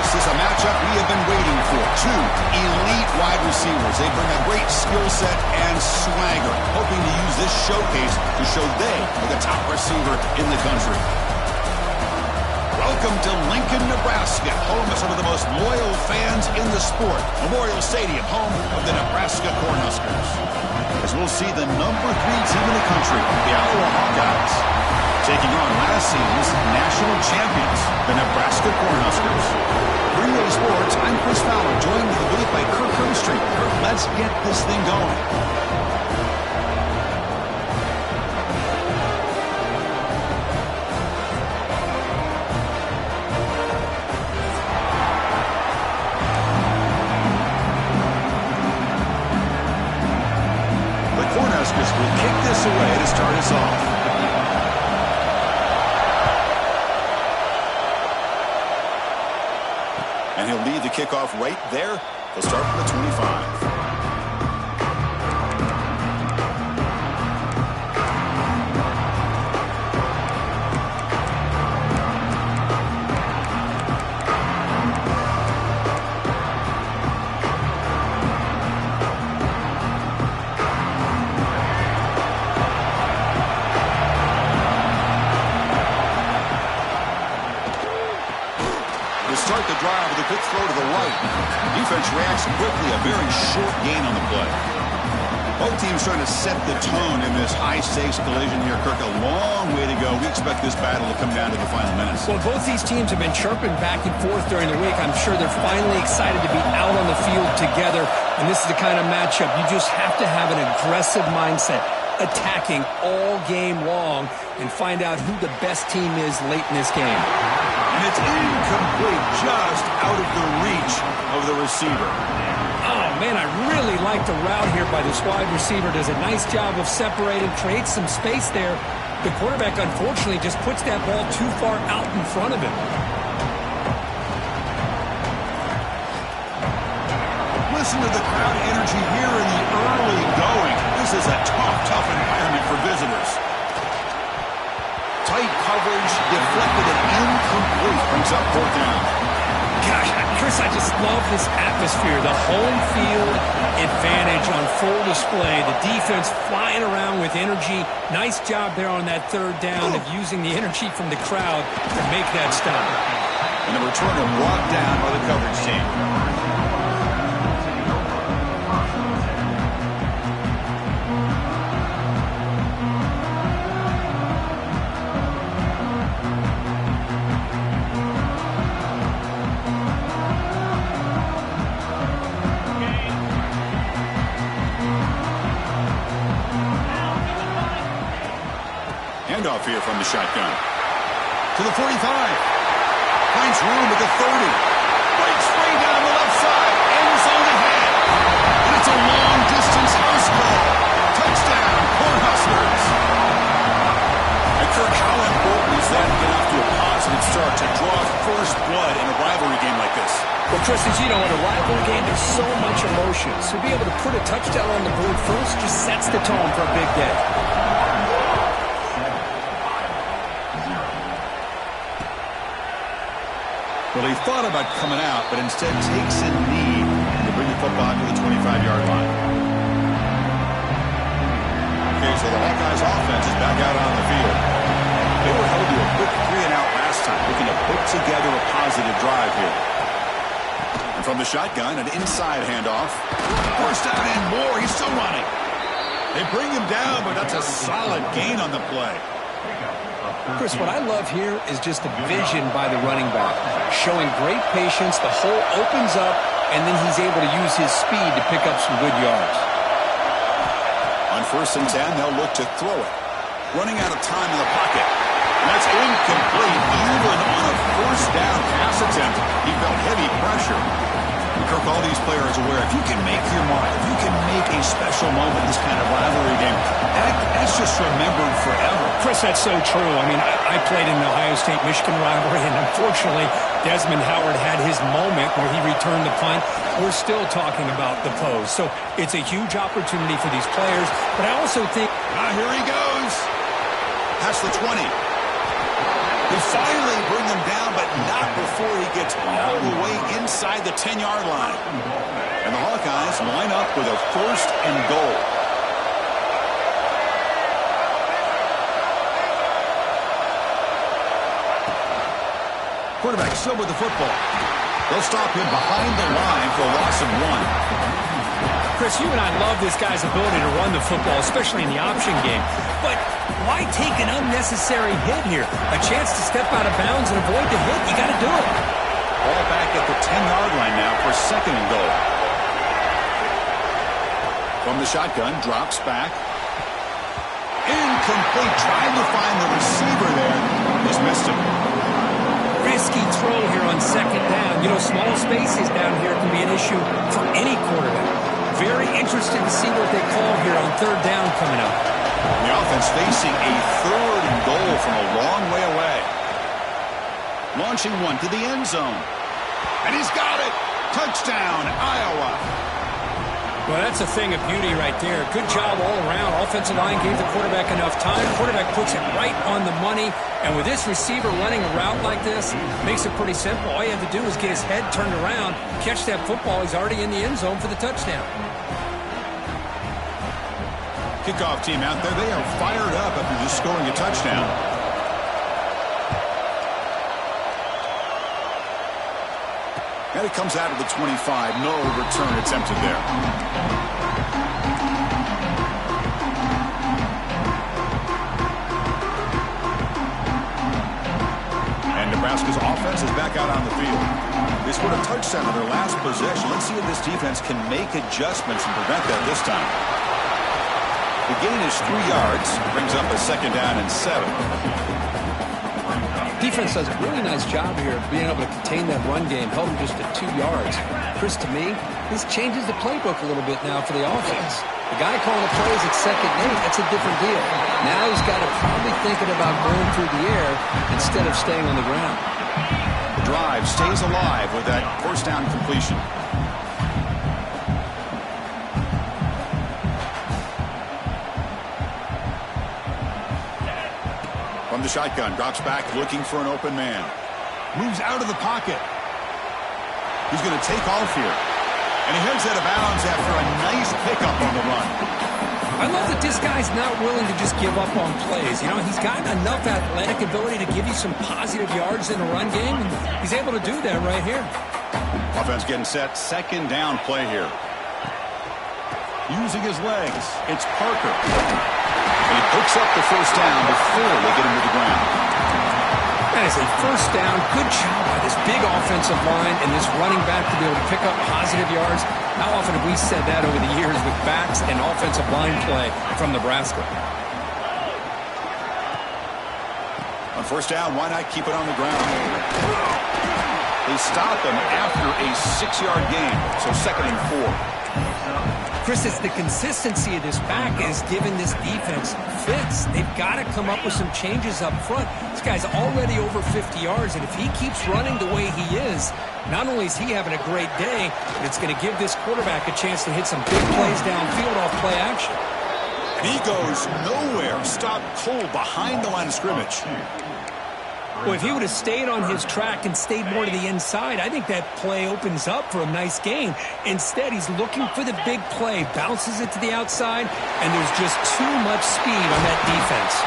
This is a matchup we have been waiting for. Two elite wide receivers. They bring a great skill set and swagger, hoping to use this showcase to show they are the top receiver in the country. Welcome to Lincoln, Nebraska, home of some of the most loyal fans in the sport. Memorial Stadium, home of the Nebraska Cornhuskers. As we'll see the number 3 team in the country, the Iowa Hawkeyes, taking on last season's national champions, the Nebraska Cornhuskers. For EA Sports, I'm Chris Fowler, joined in the booth by Kirk Herbstreit. Kirk, let's get this thing going. The Cornhuskers will kick this away to start us off. And he'll lead the kickoff right there. He'll start from the 25. Start the drive with a quick throw to the right. Defense reacts quickly, a very short gain on the play. Both teams trying to set the tone in this high-stakes collision here, Kirk. A long way to go. We expect this battle to come down to the final minutes. Well, both these teams have been chirping back and forth during the week. I'm sure they're finally excited to be out on the field together. And this is the kind of matchup you just have to have an aggressive mindset, attacking all game long and find out who the best team is late in this game. And it's incomplete, just out of the reach of the receiver. Oh, man, I really like the route here by this wide receiver. Does a nice job of separating, creates some space there. The quarterback, unfortunately, just puts that ball too far out in front of him. Listen to the crowd energy here in the early going. This is a tough environment for visitors. Tight coverage, deflected and incomplete. Brings up 4th down. Gosh, Chris, I just love this atmosphere. The home field advantage on full display. The defense flying around with energy. Nice job there on that 3rd down of using the energy from the crowd to make that stop. And the returner brought down by the coverage team. Handoff here from the shotgun. To the 45. Finds room at the 30. Breaks free down the left side. End zone ahead. And it's a long-distance house call. Touchdown, Cornhuskers. And Kirk, how important is that to get off to a positive start to draw first blood in a rivalry game like this? Well, Chris, as you know, in a rivalry game, there's so much emotion. So to be able to put a touchdown on the board first just sets the tone for a big day. Well, he thought about coming out, but instead takes a knee to bring the football to the 25-yard line. Okay, so the Hawkeyes offense is back out on the field. They were held to a quick 3-and-out last time, looking to put together a positive drive here. And from the shotgun, an inside handoff. First down and more. He's still running. They bring him down, but that's a solid gain on the play. Chris, what I love here is just the vision by the running back. Showing great patience, the hole opens up, and then he's able to use his speed to pick up some good yards. On 1st and 10, they'll look to throw it. Running out of time in the pocket. And that's incomplete. Even on a 1st down pass attempt, he felt heavy pressure. And Kirk, all these players are aware, if you can make your mark, if you can make a special moment in this kind of rivalry game, that's just remembered forever. Chris, that's so true. I mean, I played in the Ohio State-Michigan rivalry, and unfortunately, Desmond Howard had his moment where he returned the punt. We're still talking about the pose. So it's a huge opportunity for these players. But I also think... Here he goes. Past the 20. They finally bring him down, but not before he gets all the way inside the 10-yard line. And the Hawkeyes line up with a 1st and goal. Quarterback still with the football. They'll stop him behind the line for a loss of 1. Chris, you and I love this guy's ability to run the football, especially in the option game. But why take an unnecessary hit here? A chance to step out of bounds and avoid the hit. You got to do it. Ball back at the 10-yard line now for 2nd and goal. From the shotgun, drops back. Incomplete. Trying to find the receiver there. He's missed him. Risky throw here on 2nd down. You know, small spaces down here can be an issue for any quarterback. Very interested to see what they call here on 3rd down coming up. The offense facing a 3rd and goal from a long way away. Launching one to the end zone. And he's got it. Touchdown, Iowa. Well, that's a thing of beauty right there. Good job all around. Offensive line gave the quarterback enough time. Quarterback puts it right on the money. And with this receiver running a route like this, makes it pretty simple. All you have to do is get his head turned around, catch that football. He's already in the end zone for the touchdown. Kickoff team out there. They are fired up after just scoring a touchdown. And it comes out of the 25. No return attempted there. And Nebraska's offense is back out on the field. They scored a touchdown on their last possession. Let's see if this defense can make adjustments and prevent that this time. The gain is 3 yards. Brings up a 2nd down and 7. Defense does a really nice job here of being able to contain that run game, held him just at 2 yards. Chris, to me, this changes the playbook a little bit now for the offense. The guy calling the plays at 2nd and 8, that's a different deal. Now he's got to probably thinking about going through the air instead of staying on the ground. The drive stays alive with that 1st down completion. From the shotgun, drops back, looking for an open man. Moves out of the pocket. He's going to take off here. And he heads out of bounds after a nice pickup on the run. I love that this guy's not willing to just give up on plays. You know, he's got enough athletic ability to give you some positive yards in the run game, and he's able to do that right here. Offense getting set. 2nd down play here. Using his legs, it's Parker. And he picks up the 1st down before they get him to the ground. That is a 1st down. Good job by this big offensive line and this running back to be able to pick up positive yards. How often have we said that over the years with backs and offensive line play from Nebraska? On 1st down, why not keep it on the ground? They stop him after a 6-yard gain, so 2nd and 4. Chris, it's the consistency of this back is giving this defense fits. They've got to come up with some changes up front. This guy's already over 50 yards, and if he keeps running the way he is, not only is he having a great day, but it's going to give this quarterback a chance to hit some big plays downfield off play action. And he goes nowhere. Stop cold behind the line of scrimmage. Well, if he would have stayed on his track and stayed more to the inside, I think that play opens up for a nice gain. Instead, he's looking for the big play, bounces it to the outside, and there's just too much speed on that defense.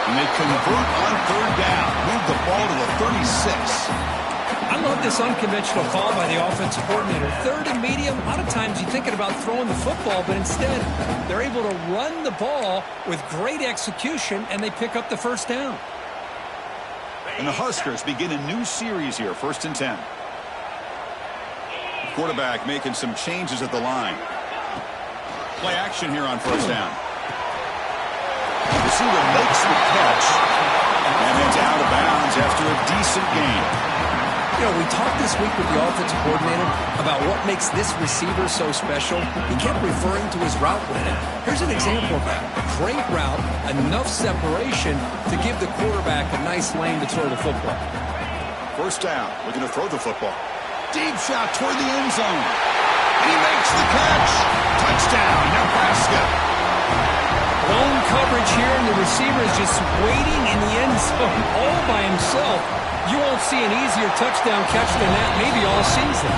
And they convert on 3rd down, move the ball to the 36. I love this unconventional call by the offensive coordinator. 3rd and medium, a lot of times you're thinking about throwing the football, but instead they're able to run the ball with great execution, and they pick up the 1st down. And the Huskers begin a new series here, 1st and 10. Quarterback making some changes at the line. Play action here on 1st down. The receiver makes the catch and heads out of bounds after a decent gain. You know, we talked this week with the offensive coordinator about what makes this receiver so special. He kept referring to his route running. Here's an example of that. A great route, enough separation to give the quarterback a nice lane to throw the football. 1st down, looking to throw the football. Deep shot toward the end zone. And he makes the catch. Touchdown, Nebraska. Blown coverage here, and the receiver is just waiting in the end zone all by himself. You won't see an easier touchdown catch than that maybe all season.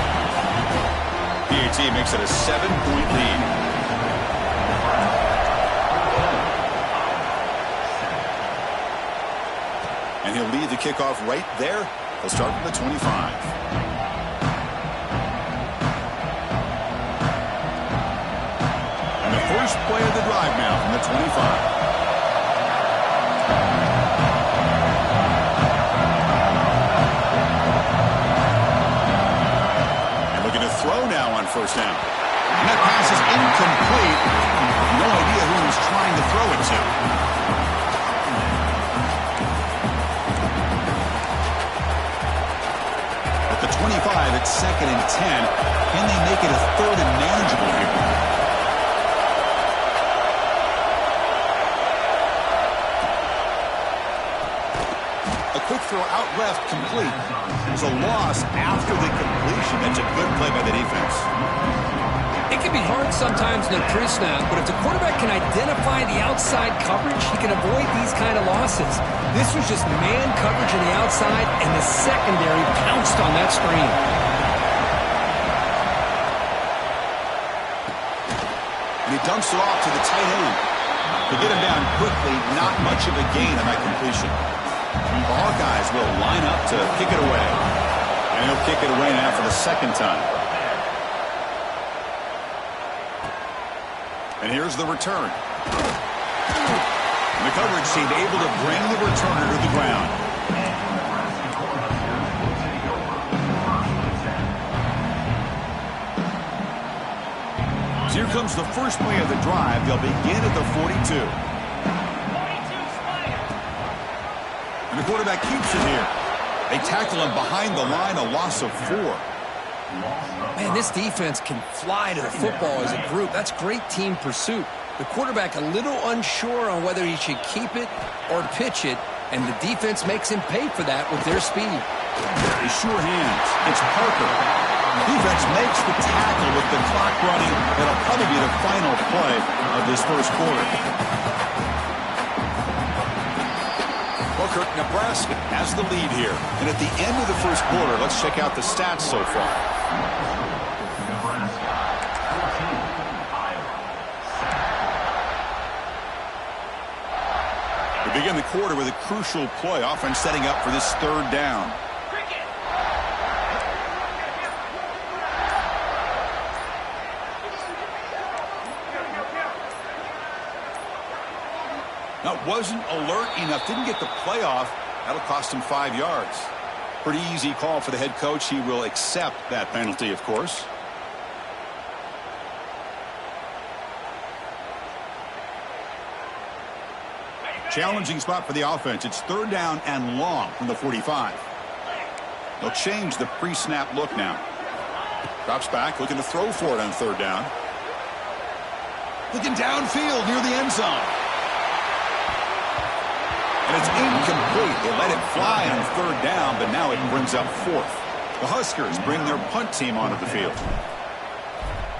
PAT makes it a 7-point lead. And he'll lead the kickoff right there. He'll start from the 25. First play of the drive now from the 25. And looking to throw now on first down. And that pass is incomplete. No idea who he's trying to throw it to. At the 25, it's 2nd and 10. Can they make it a 3rd and manageable here? Quick throw out left, complete. There's a loss after the completion. That's a good play by the defense. It can be hard sometimes in the pre-snap, but if the quarterback can identify the outside coverage, he can avoid these kind of losses. This was just man coverage on the outside, and the secondary pounced on that screen. And he dumps it off to the tight end. To get him down quickly, not much of a gain on that completion. The Hawkeyes will line up to kick it away. And he'll kick it away now for the 2nd time. And here's the return. And the coverage team able to bring the returner to the ground. So here comes the first play of the drive. They'll begin at the 42. And the quarterback keeps it here. They tackle him behind the line, a loss of 4. Man, this defense can fly to the football as a group. That's great team pursuit. The quarterback a little unsure on whether he should keep it or pitch it, and the defense makes him pay for that with their speed. Very sure hands. It's Parker. Defense makes the tackle with the clock running. That'll probably be the final play of this first quarter. Kirk, Nebraska has the lead here. And at the end of the first quarter, let's check out the stats so far. We begin the quarter with a crucial play. Offense setting up for this 3rd down. Now, wasn't alert enough, didn't get the play off. That'll cost him 5 yards. Pretty easy call for the head coach. He will accept that penalty, of course. Challenging spot for the offense. It's 3rd down and long from the 45. They'll change the pre-snap look now. Drops back, looking to throw for it on 3rd down. Looking downfield near the end zone. And it's incomplete. They let it fly on 3rd down, but now it brings up 4th. The Huskers bring their punt team onto the field.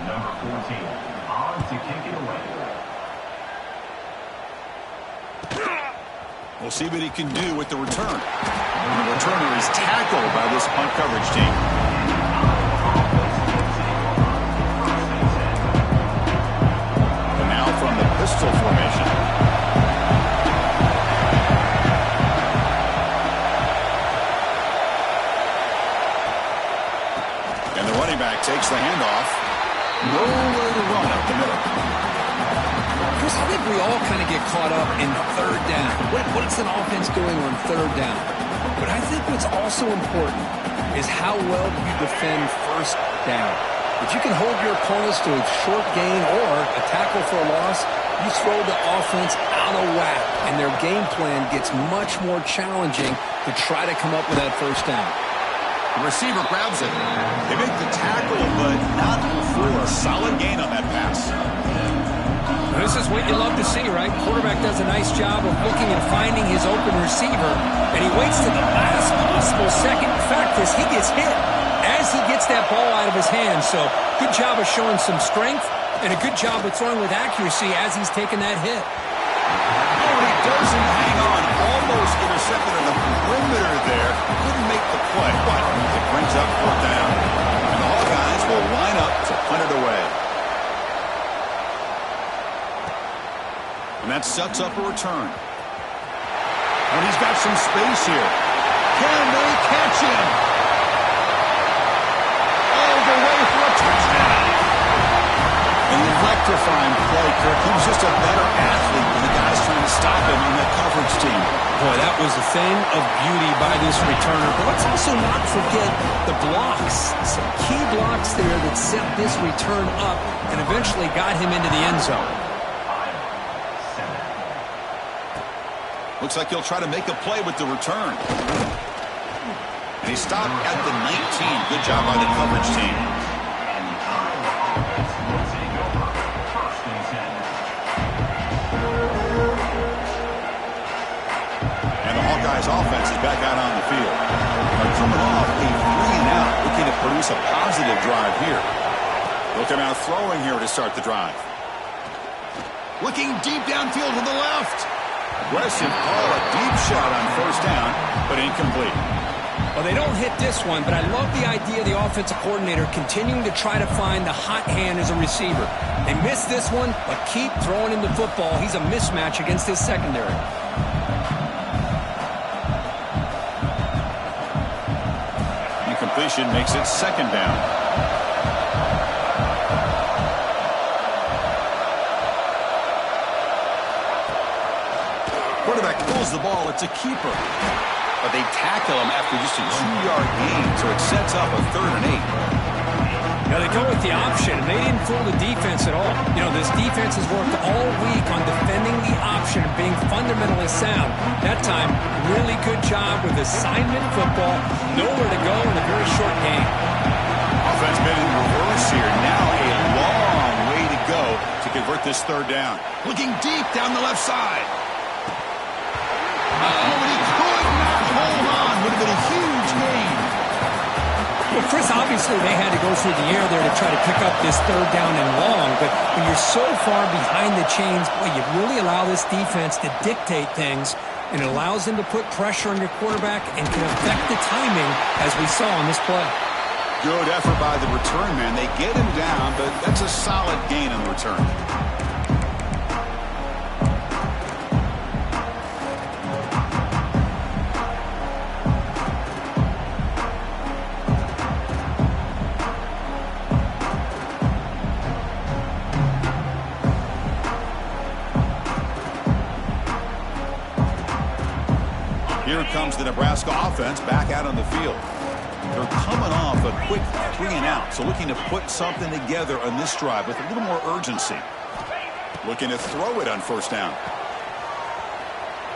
Number 14, on to kick it away. We'll see what he can do with the return. And the returner is tackled by this punt coverage team. And now from the pistol formation. Takes the handoff. Nowhere to run up the middle. Chris, I think we all kind of get caught up in 3rd down. What is an offense doing on 3rd down? But I think what's also important is how well do you defend 1st down. If you can hold your opponents to a short gain or a tackle for a loss, you throw the offense out of whack, and their game plan gets much more challenging to try to come up with that 1st down. The receiver grabs it. They make the tackle, but not for a solid gain on that pass. This is what you love to see, right? Quarterback does a nice job of looking and finding his open receiver, and he waits to the last possible second. In fact, as he gets hit, as he gets that ball out of his hands. So good job of showing some strength, and a good job of throwing with accuracy as he's taking that hit. Oh, he doesn't hang on. Almost intercepted on the perimeter there. Couldn't make the play, but it brings up fourth down. And the Hawkeyes will line up to punt it away. And that sets up a return. And he's got some space here. Can they catch him? All the way for a touchdown. An electrifying play, Kirk. He was just a better athlete than the guys trying to stop him on that coverage team. Boy, that was a thing of beauty by this returner. But let's also not forget the blocks. Some key blocks there that set this return up and eventually got him into the end zone. Looks like he'll try to make a play with the return. And he stopped at the 19. Good job by the coverage team. And the Hawkeyes offense is back out on the field. They're coming off a 3-and-out, looking to produce a positive drive here. Looking out throwing here to start the drive. Looking deep downfield to the left. Aggressive call, a deep shot on first down, but incomplete. Well, they don't hit this one, but I love the idea of the offensive coordinator continuing to try to find the hot hand as a receiver. They missed this one, but keep throwing him the football. He's a mismatch against his secondary. Incompletion makes it second down. Quarterback pulls the ball. It's a keeper. But they tackle him after just a 2-yard gain, so it sets up a 3rd and 8. Now they go with the option, and they didn't fool the defense at all. You know, this defense has worked all week on defending the option and being fundamentally sound. That time, really good job with assignment football. Nowhere to go in a very short game. Offense been in reverse here. Now a long way to go to convert this 3rd down. Looking deep down the left side. Oh, and he could not hold on. Would have been a huge gain. Well, Chris, obviously they had to go through the air there to try to pick up this 3rd down and long, but when you're so far behind the chains, boy, you really allow this defense to dictate things, and it allows them to put pressure on your quarterback and can affect the timing, as we saw on this play. Good effort by the return man. They get him down, but that's a solid gain on the return. Here comes the Nebraska offense back out on the field. They're coming off a quick 3-and-out, so looking to put something together on this drive with a little more urgency. Looking to throw it on first down.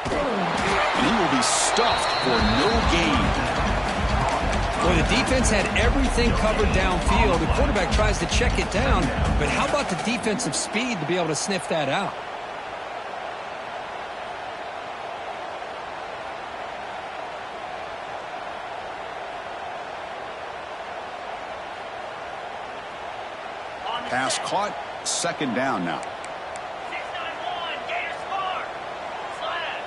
And he will be stuffed for no gain. Well, the defense had everything covered downfield. The quarterback tries to check it down, but how about the defensive speed to be able to sniff that out? Pass caught, second down now. 6-9-1, Gator score. Slide.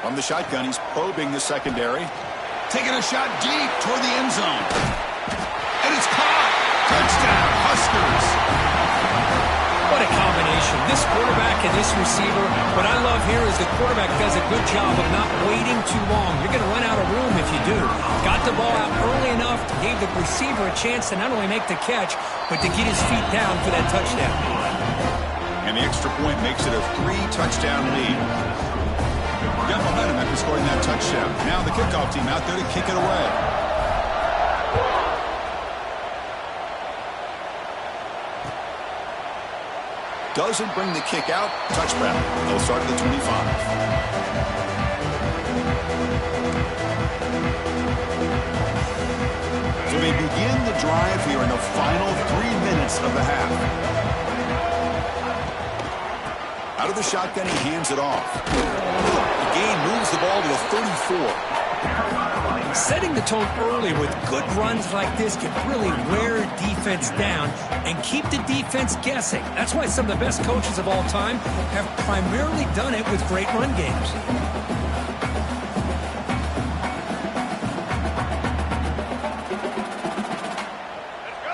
From the shotgun, he's probing the secondary. Taking a shot deep toward the end zone. And it's caught. Touchdown, Huskers. What a combination. This quarterback and this receiver. What I love here is the quarterback does a good job of not waiting too long. You're going to run out of room if you do. Got the ball out early enough to give the receiver a chance to not only make the catch, but to get his feet down for that touchdown. And the extra point makes it a 3-touchdown lead. Got momentum after scoring that touchdown. Now the kickoff team out there to kick it away. Doesn't bring the kick out. Touchback. They'll start at the 25. So they begin the drive here in the final 3 minutes of the half. Out of the shotgun, he hands it off. The gain moves the ball to the 34. Setting the tone early with good runs like this can really wear defense down and keep the defense guessing. That's why some of the best coaches of all time have primarily done it with great run games.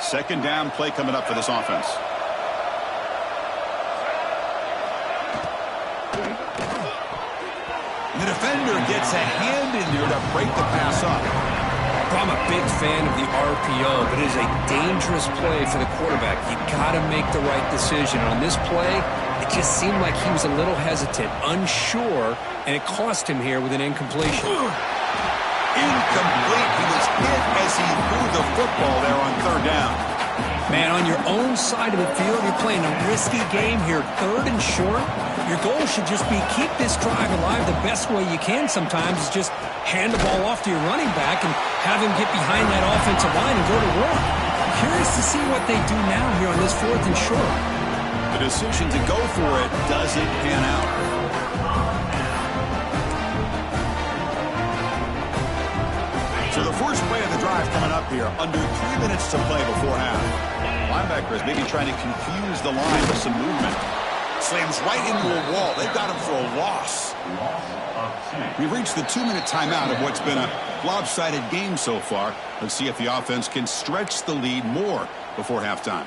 Second down play coming up for this offense. The defender gets a hand in there to break the pass up. I'm a big fan of the RPO, but it is a dangerous play for the quarterback. You got to make the right decision. On this play, it just seemed like he was a little hesitant, unsure, and it cost him here with an incompletion. Incomplete. He was hit as he threw the football there on third down. Man, on your own side of the field, you're playing a risky game here, third and short. Your goal should just be keep this drive alive the best way you can sometimes is just hand the ball off to your running back and have him get behind that offensive line and go to work. Curious to see what they do now here on this fourth and short. The decision to go for it doesn't pan out. So the first play of the drive coming up here, under 3 minutes to play before half. Linebackers maybe trying to confuse the line with some movement. Slams right into a wall. They've got him for a loss. We've reached the 2-minute timeout of what's been a lopsided game so far. Let's see if the offense can stretch the lead more before halftime.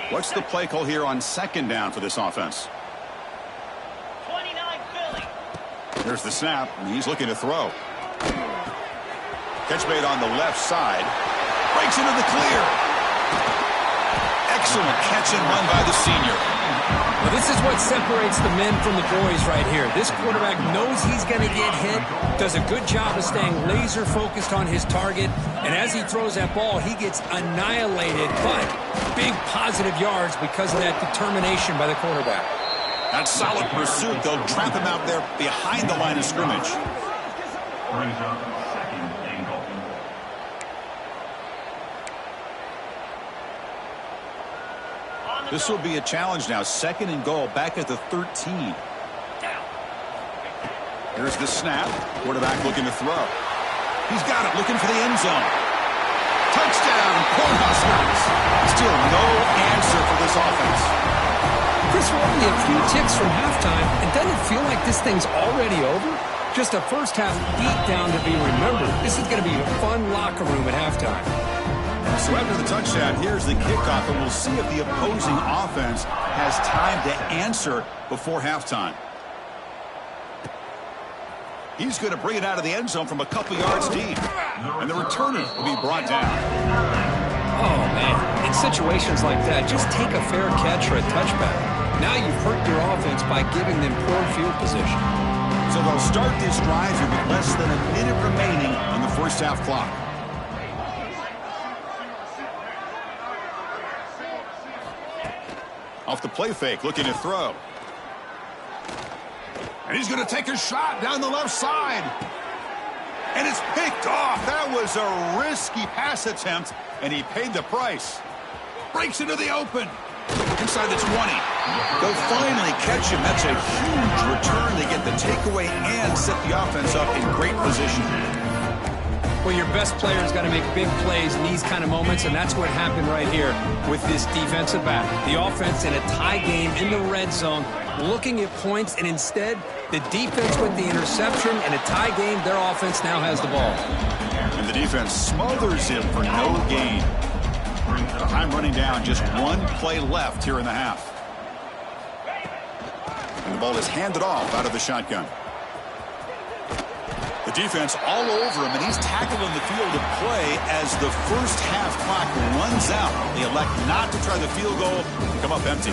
What's the play call here on second down for this offense? 29 Philly. There's the snap, and he's looking to throw. Catch made on the left side. Breaks into the clear. Excellent catch and run by the senior. Well, this is what separates the men from the boys right here. This quarterback knows he's going to get hit, does a good job of staying laser focused on his target, and as he throws that ball, he gets annihilated, but big positive yards because of that determination by the quarterback. That solid pursuit. They'll trap him out there behind the line of scrimmage. Brings up second and goal. This will be a challenge now. Second and goal back at the 13. Here's the snap. Quarterback looking to throw. He's got it, looking for the end zone. Touchdown, Cornhuskers. Still no answer for this offense. Chris, we're only a few ticks from halftime, and doesn't it feel like this thing's already over? Just a first half beatdown to be remembered. This is going to be a fun locker room at halftime. So after the touchdown, here's the kickoff, and we'll see if the opposing offense has time to answer before halftime. He's going to bring it out of the end zone from a couple yards deep, and the returner will be brought down. Oh, man. In situations like that, just take a fair catch or a touchback. Now you've hurt your offense by giving them poor field position. So they'll start this drive here with less than a minute remaining on the first half clock. Off the play fake, looking to throw. And he's going to take a shot down the left side. And it's picked off. That was a risky pass attempt, and he paid the price. Breaks into the open. Inside the 20. They'll finally catch him. That's a huge return. They get the takeaway and set the offense up in great position. Well, your best player's got to make big plays in these kind of moments, and that's what happened right here with this defensive back. The offense in a tie game in the red zone, looking at points, and instead, the defense with the interception. In a tie game, their offense now has the ball. And the defense smothers him for no gain. Time running down, just one play left here in the half. And the ball is handed off out of the shotgun. The defense all over him, and he's tackled on the field of play as the first half clock runs out. They elect not to try the field goal and come up empty.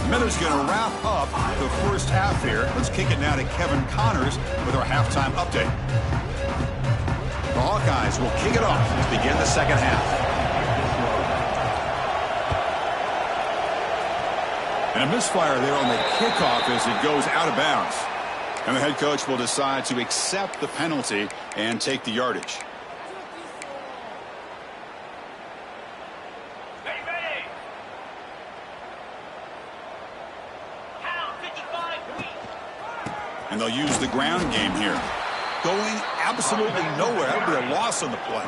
Miller's going to wrap up the first half here. Let's kick it now to Kevin Connors with our halftime update. The Hawkeyes will kick it off to begin the second half. And a misfire there on the kickoff as it goes out of bounds. And the head coach will decide to accept the penalty and take the yardage. Ready. Count 55. And they'll use the ground game here. going absolutely nowhere. That would be a loss on the play.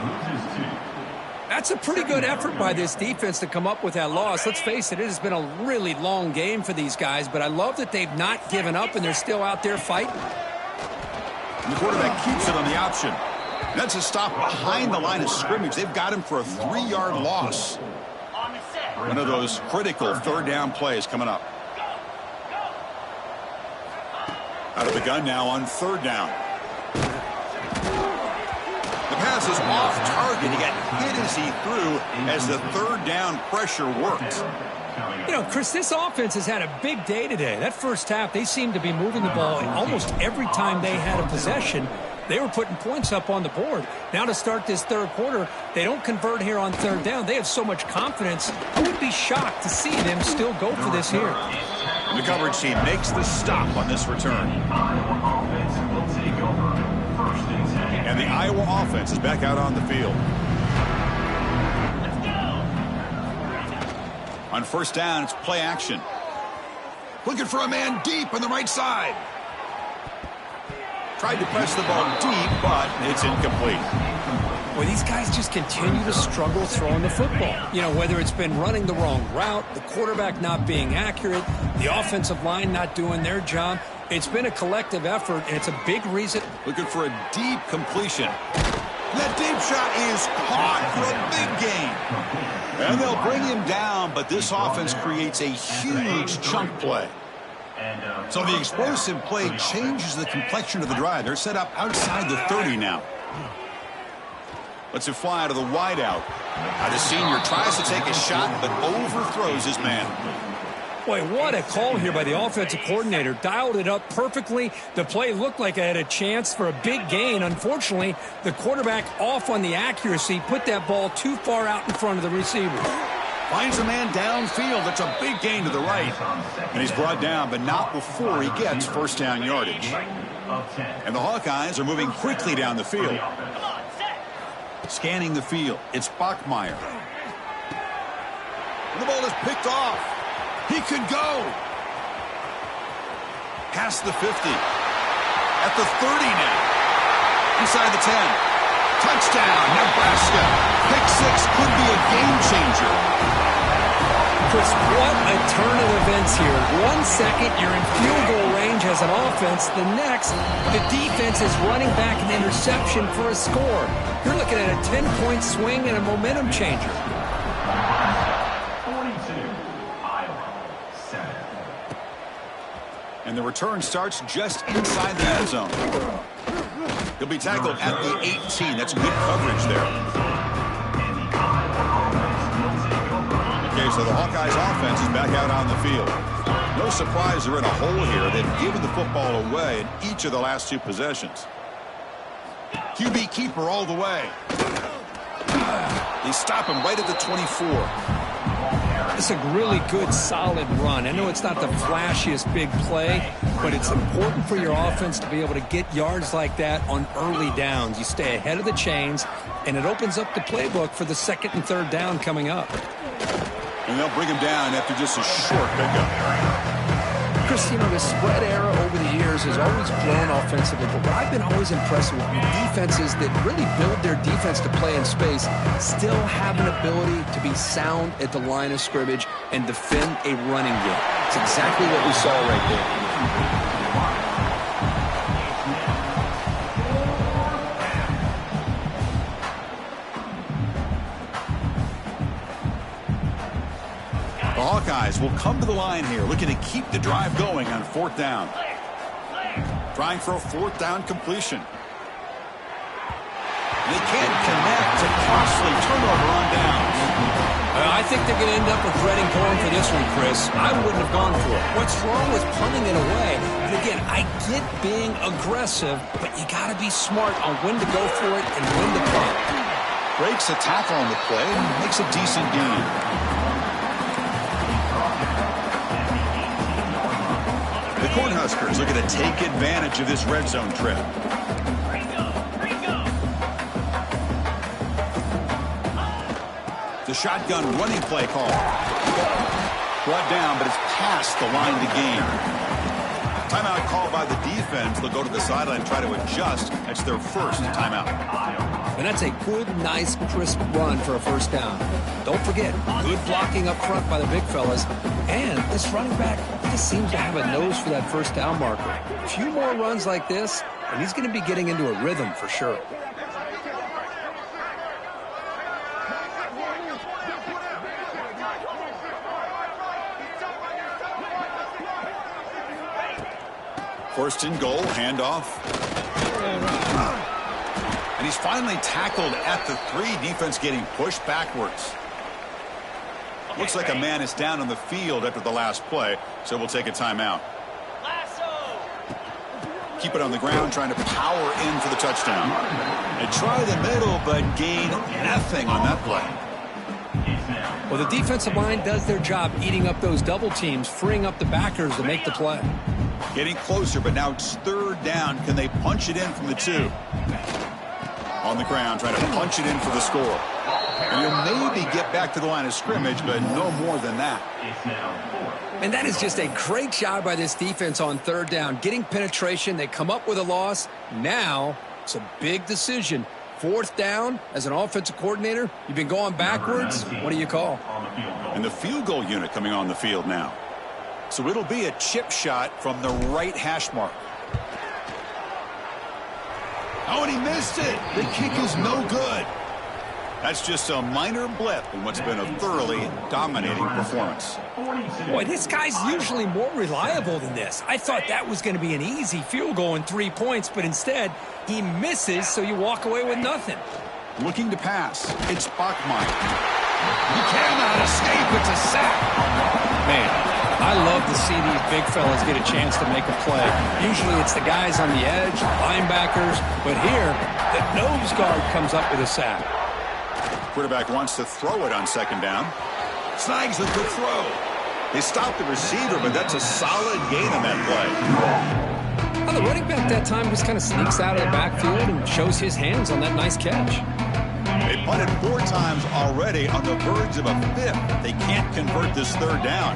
That's a pretty good effort by this defense to come up with that loss. Let's face it, it has been a really long game for these guys, but I love that they've not given up and they're still out there fighting. And the quarterback keeps it on the option. That's a stop behind the line of scrimmage. They've got him for a 3-yard loss. On the set. One of those critical third down plays coming up. Out of the gun now on third down. The pass is off target. He got hit as he threw as the third down pressure worked. You know, Chris, this offense has had a big day today. That first half, they seemed to be moving the ball almost every time they had a possession. They were putting points up on the board. Now to start this third quarter, they don't convert here on third down. They have so much confidence. I would be shocked to see them still go for this here. The coverage team makes the stop on this return. And the Iowa offense is back out on the field. On first down, it's play action. Looking for a man deep on the right side. Tried to press the ball deep, but it's incomplete. Well, these guys just continue to struggle throwing the football. You know, whether it's been running the wrong route, the quarterback not being accurate, the offensive line not doing their job. It's been a collective effort, and it's a big reason. Looking for a deep completion. That deep shot is caught for a big gain. And they'll bring him down, but this offense creates a huge chunk play. So the explosive play changes the complexion of the drive. They're set up outside the 30 now. Lets it fly to the wideout. Now the senior tries to take a shot, but overthrows his man. Boy, what a call here by the offensive coordinator. Dialed it up perfectly. The play looked like it had a chance for a big gain. Unfortunately, the quarterback off on the accuracy, put that ball too far out in front of the receiver. Finds a man downfield. That's a big gain to the right. And he's brought down, but not before he gets first down yardage. And the Hawkeyes are moving quickly down the field. Scanning the field. It's Bachmeier. And the ball is picked off. He could go. Past the 50. At the 30 now. Inside the 10. Touchdown, Nebraska. Pick six could be a game changer. Chris, what a turn of events here. 1 second, you're in field goal range as an offense. The next, the defense is running back an interception for a score. You're looking at a 10-point swing and a momentum changer. 42, Iowa, 7. And the return starts just inside the end zone. He'll be tackled at the 18. That's good coverage there. Okay, so the Hawkeyes offense is back out on the field. No surprise they're in a hole here. They've given the football away in each of the last two possessions. QB keeper all the way. They stop him right at the 24. It's a really good, solid run. I know it's not the flashiest big play, but it's important for your offense to be able to get yards like that on early downs. You stay ahead of the chains, and it opens up the playbook for the second and third down coming up. And they'll bring him down after just a short pickup. Chris, you know, the spread era over the years has always grown offensively, but what I've been always impressed with defenses that really build their defense to play in space still have an ability to be sound at the line of scrimmage and defend a running game. It's exactly what we saw right there. The Hawkeyes will come to the line here, looking to keep the drive going on fourth down. Trying for a fourth down completion. They can't connect. A costly turnover on downs. I think they're going to end up regretting going for this one, Chris. I wouldn't have gone for it. What's wrong with punting it away? And again, I get being aggressive, but you got to be smart on when to go for it and when to punt. Breaks a tackle on the play and makes a decent gain. The Cornhuskers looking to take advantage of this red zone trip. The shotgun running play call. Brought down, but it's past the line to gain. Timeout called by the defense. They'll go to the sideline and try to adjust. That's their first timeout. And that's a good, nice, crisp run for a first down. Don't forget, good blocking up front by the big fellas. And this running back just seems to have a nose for that first down marker. A few more runs like this, and he's going to be getting into a rhythm for sure. First and goal, handoff. And he's finally tackled at the 3. Defense getting pushed backwards. Looks like a man is down on the field after the last play, so we'll take a timeout. Keep it on the ground, trying to power in for the touchdown. They try the middle, but gain nothing on that play. Well, the defensive line does their job eating up those double teams, freeing up the backers to make the play. Getting closer, but now it's third down. Can they punch it in from the 2? On the ground, trying to punch it in for the score. And he'll maybe get back to the line of scrimmage, but no more than that. And that is just a great job by this defense on third down. Getting penetration, they come up with a loss. Now, it's a big decision. Fourth down, as an offensive coordinator, you've been going backwards. What do you call? And the field goal unit coming on the field now. So it'll be a chip shot from the right hash mark. Oh, and he missed it. The kick is no good. That's just a minor blip in what's been a thoroughly dominating performance. Boy, this guy's usually more reliable than this. I thought that was going to be an easy field goal in 3 points, but instead, he misses, so you walk away with nothing. Looking to pass. It's Bachmeier. He cannot escape. It's a sack. Man, I love to see these big fellas get a chance to make a play. Usually it's the guys on the edge, linebackers, but here, the nose guard comes up with a sack. Quarterback wants to throw it on second down. Snags a good throw. They stopped the receiver, but that's a solid gain on that play. Well, the running back that time just kind of sneaks out of the backfield and shows his hands on that nice catch. They punted 4 times already, on the verge of a 5th. They can't convert this third down.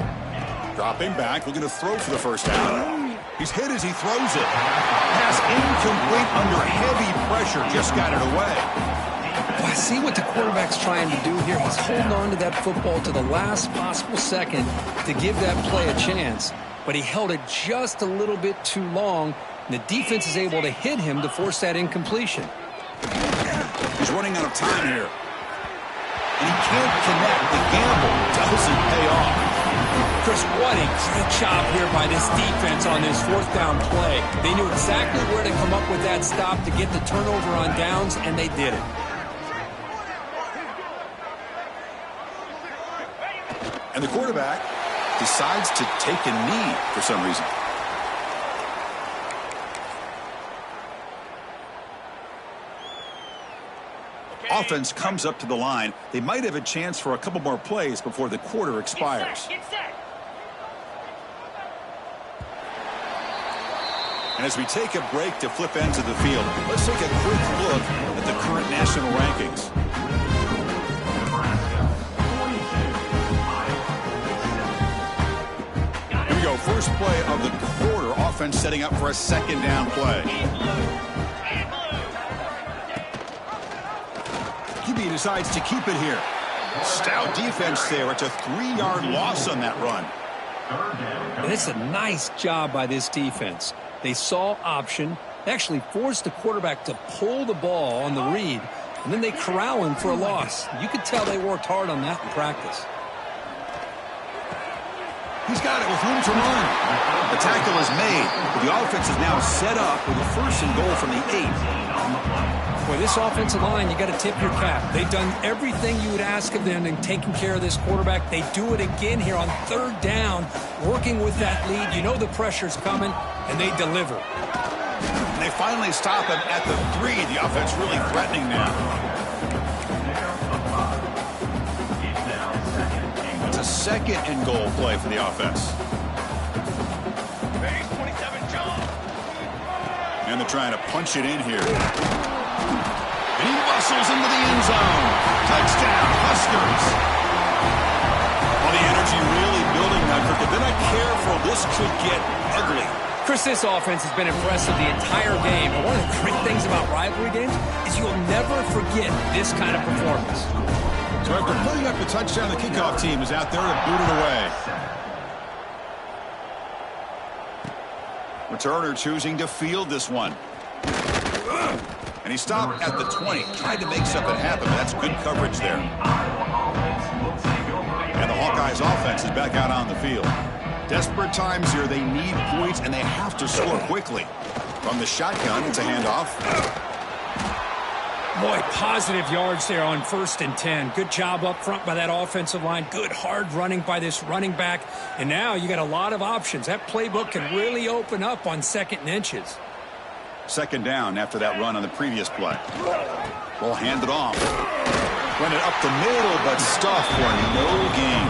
Dropping back, looking to throw for the first down. He's hit as he throws it. Pass incomplete under heavy pressure. Just got it away. Well, I see what the quarterback's trying to do here. He's holding on to that football to the last possible second to give that play a chance. But he held it just a little bit too long, and the defense is able to hit him to force that incompletion. He's running out of time here. And he can't connect. The gamble doesn't pay off. Chris, what a great job here by this defense on this fourth down play. They knew exactly where to come up with that stop to get the turnover on downs, and they did it. And the quarterback decides to take a knee for some reason. Offense comes up to the line. They might have a chance for a couple more plays before the quarter expires. Get set. And as we take a break to flip ends of the field, let's take a quick look at the current national rankings. Here we go. First play of the quarter. Offense setting up for a second down play. QB decides to keep it here. Stout defense there. It's a 3-yard loss on that run. And it's a nice job by this defense. They saw option. They actually forced the quarterback to pull the ball on the read, and then they corral him for a loss. You could tell they worked hard on that in practice. He's got it with room to run. The tackle is made, but the offense is now set up with a first and goal from the 8. Boy, this offensive line, you got to tip your cap. They've done everything you would ask of them in taking care of this quarterback. They do it again here on third down, working with that lead. You know the pressure's coming, and they deliver. And they finally stop him at the 3. The offense really threatening now. It's a second and goal play for the offense. Base 27, John. And they're trying to punch it in here. And he muscles into the end zone. Touchdown, Huskers. Well, the energy really building now, Kirk. If they're not careful, this could get ugly. Chris, this offense has been impressive the entire game. But one of the great things about rivalry games is you'll never forget this kind of performance. So after putting up the touchdown, the kickoff team is out there to boot it away. Returner choosing to field this one. And he stopped at the 20. Tried to make something happen, but that's good coverage there. And the Hawkeyes offense is back out on the field. Desperate times here. They need points, and they have to score quickly. From the shotgun, it's a handoff. Boy, positive yards there on 1st and 10. Good job up front by that offensive line. Good hard running by this running back. And now you got a lot of options. That playbook can really open up on 2nd and inches. 2nd down after that run on the previous play. Ball handed off. Run it up the middle, but stuffed for no gain.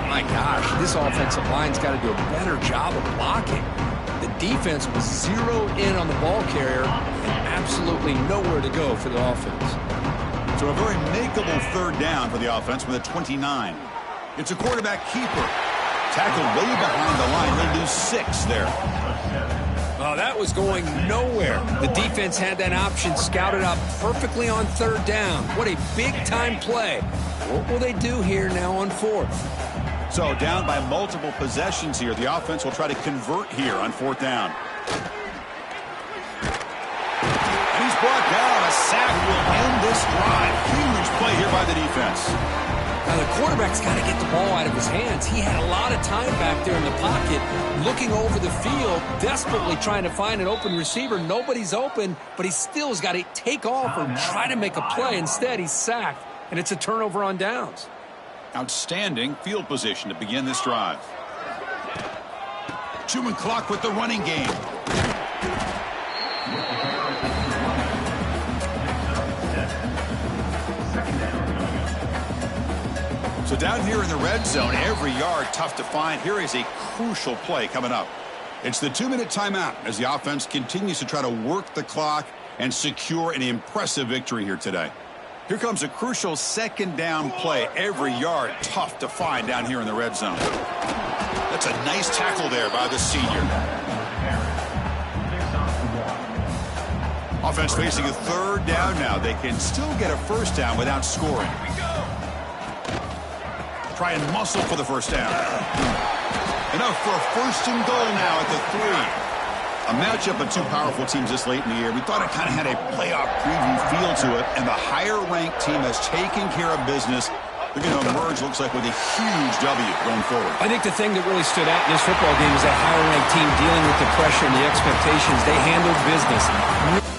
My gosh, this offensive line's got to do a better job of blocking. The defense was zeroed in on the ball carrier and absolutely nowhere to go for the offense. So a very makeable 3rd down for the offense with a 29. It's a quarterback keeper. Tackled way behind the line. They'll lose 6 there. Oh, that was going nowhere. The defense had that option scouted out perfectly on 3rd down. What a big-time play. What will they do here now on 4th? So down by multiple possessions here. The offense will try to convert here on 4th down. And he's brought down. A sack will end this drive. Huge play here by the defense. Now, the quarterback's got to get the ball out of his hands. He had a lot of time back there in the pocket, looking over the field, desperately trying to find an open receiver. Nobody's open, but he still has got to take off or try to make a play. Instead, he's sacked, and it's a turnover on downs. Outstanding field position to begin this drive. Chewing clock with the running game. So down here in the red zone, every yard tough to find. Here is a crucial play coming up. It's the 2-minute timeout as the offense continues to try to work the clock and secure an impressive victory here today. Here comes a crucial 2nd down play. Every yard tough to find down here in the red zone. That's a nice tackle there by the senior. Offense facing a 3rd down now. They can still get a 1st down without scoring. Try and muscle for the 1st down. Enough for a 1st and goal now at the 3. A matchup of 2 powerful teams this late in the year. We thought it kind of had a playoff preview feel to it, and the higher-ranked team has taken care of business. They're going to emerge, looks like, with a huge W going forward. I think the thing that really stood out in this football game is that higher-ranked team dealing with the pressure and the expectations. They handled business.